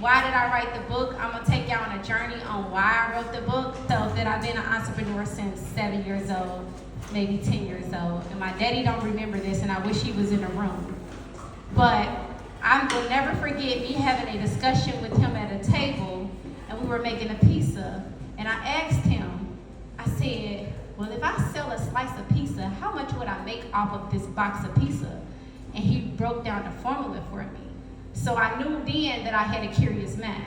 why did I write the book? I'm gonna take y'all on a journey on why I wrote the book. So that I've been an entrepreneur since 7 years old, maybe 10 years old. And my daddy don't remember this, and I wish he was in the room. But I will never forget me having a discussion with him at a table, and we were making a pizza. And I asked him, I said, well, if I sell a slice of pizza, how much would I make off of this box of pizza? And he broke down the formula for me. So I knew then that I had a curious mind.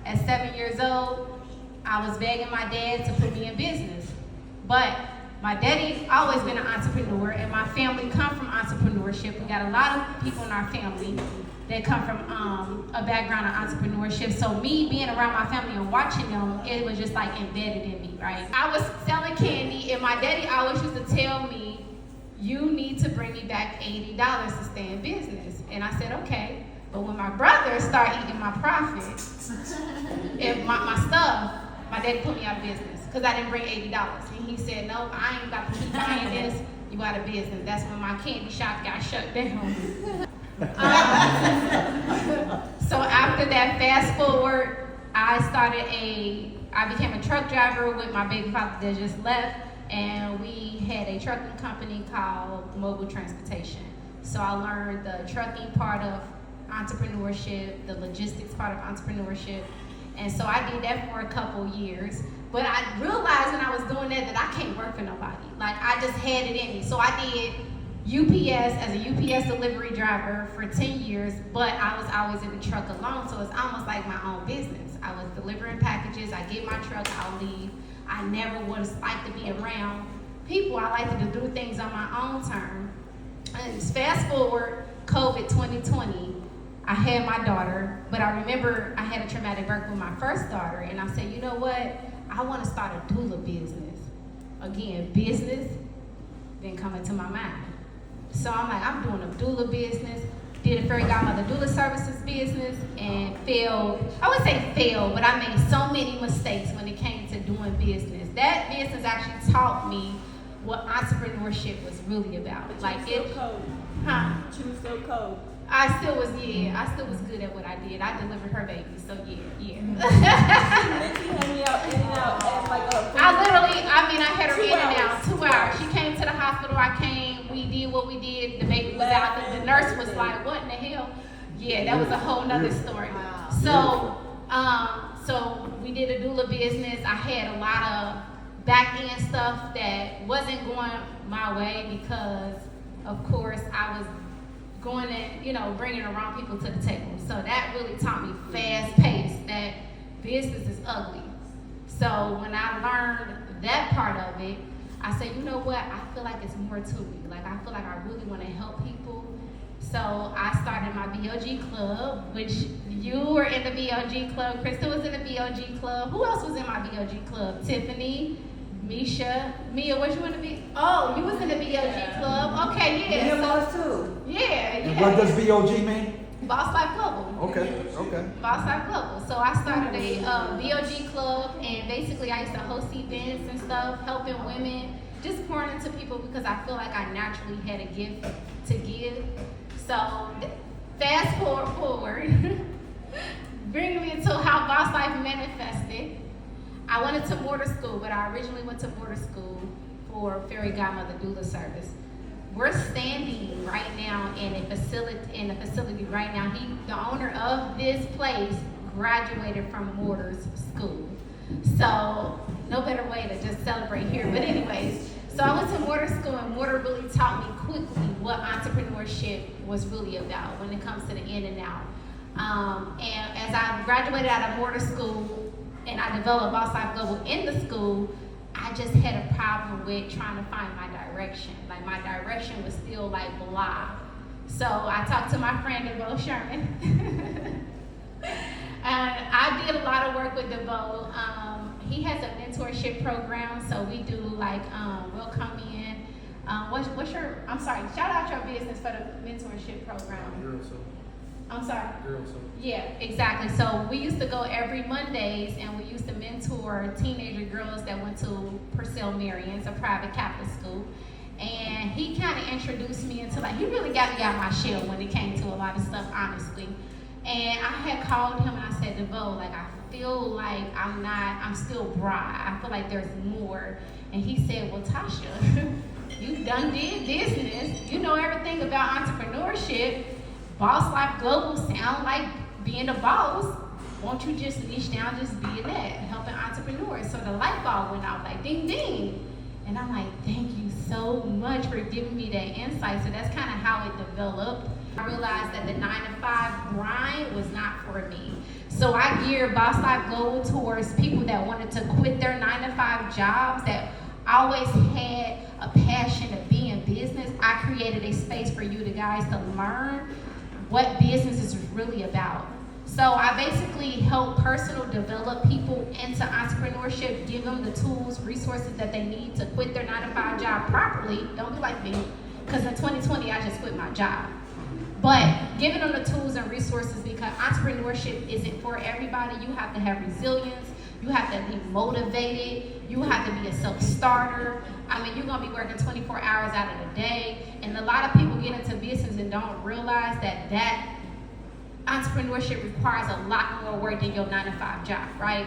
At 7 years old, I was begging my dad to put me in business. But my daddy always been an entrepreneur, and my family come from entrepreneurship. We got a lot of people in our family that come from a background of entrepreneurship. So me being around my family and watching them, it was just like embedded in me, right? I was selling candy, and my daddy always used to tell me, you need to bring me back $80 to stay in business. And I said, okay. But when my brothers start eating my profit and my stuff, my daddy put me out of business because I didn't bring $80. And he said, no, I ain't got to keep buying this. You out of business. That's when my candy shop got shut down. So after that, fast forward, I became a truck driver with my baby father that just left, and we had a trucking company called Mobile Transportation. So I learned the trucking part of entrepreneurship, the logistics part of entrepreneurship, and so I did that for a couple years. But I realized when I was doing that I can't work for nobody. Like, I just had it in me. So I did UPS as a UPS delivery driver for 10 years, but I was always in the truck alone, so it's almost like my own business. I was delivering packages, I get my truck, I'll leave. I never was like to be around people. I like to do things on my own term. And fast forward, COVID 2020, I had my daughter, but I remember I had a traumatic birth with my first daughter, and I said, you know what? I want to start a doula business. Again, business then come into my mind. So I'm like, I'm doing a doula business, did a fairy godmother doula services business, and failed. I wouldn't say failed, but I made so many mistakes when it came to doing business. That business actually taught me what entrepreneurship was really about. Like it, huh? She was so cold. I still was good at what I did. I delivered her baby, so yeah. I had her in and out 2 hours. She came to the hospital, I came, we did what we did, the baby was out, the nurse was like, what in the hell? Yeah, that was a whole nother story. So we did a doula business. I had a lot of back end stuff that wasn't going my way because, of course, I was going and, bringing the wrong people to the table. So that really taught me fast pace, that business is ugly. So when I learned that part of it, I said, you know what, I feel like it's more to me. Like, I feel like I really want to help people. So I started my BOG club, which you were in the BOG club. Krista was in the BOG club. Who else was in my BOG club? Tiffany, Misha, Mia, was you in the BOG? Oh, you was in the BOG club. Okay, yeah. Mia was too. Yeah. And what does BOG mean? Boss Life Global. Okay. Boss Life Global. So I started a BOG club, and basically I used to host events and stuff, helping women, just pouring into people because I feel like I naturally had a gift to give. So fast forward, bringing me into how Boss Life manifested. I went into mortar school, but I originally went to mortar school for fairy godmother doula service. We're standing right now in a facility right now. The owner of this place graduated from Mortar's school. So no better way to just celebrate here. But anyways, so I went to Mortar school, and Mortar really taught me quickly what entrepreneurship was really about when it comes to the in and out. And as I graduated out of Mortar school and I developed Boss Life Global in the school, I just had a problem with trying to find my direction. Like, my direction was still like blah. So I talked to my friend DeVoe Sherman. And I did a lot of work with DeVoe. He has a mentorship program, so we do like, we'll come in. What's your, I'm sorry, shout out your business for the mentorship program. I'm sorry. Yeah, exactly. So we used to go every Mondays, and we used to mentor teenager girls that went to Purcell Marian's, a private Catholic school. And he kind of introduced me into, like, he really got me out of my shell when it came to a lot of stuff, honestly. And I had called him and I said, DeVoe, like, I feel like I'm still dry. I feel like there's more. And he said, well, Tasha, you done did business. You know everything about entrepreneurship. Boss Life Global sound like being a boss. Won't you just niche down, just being that, helping entrepreneurs? So the light bulb went off like ding, ding. And I'm like, thank you so much for giving me that insight. So that's kind of how it developed. I realized that the 9-to-5 grind was not for me. So I geared Boss Life Global towards people that wanted to quit their 9-to-5 jobs, that always had a passion to be in business. I created a space for you guys to learn what business is really about. So I basically help personal develop people into entrepreneurship, give them the tools, resources that they need to quit their 9-to-5 job properly. Don't be like me, because in 2020 I just quit my job. But giving them the tools and resources, because entrepreneurship isn't for everybody. You have to have resilience. You have to be motivated. You have to be a self-starter. I mean, you're going to be working 24 hours out of the day. And a lot of people get into business and don't realize that entrepreneurship requires a lot more work than your 9-to-5 job, right?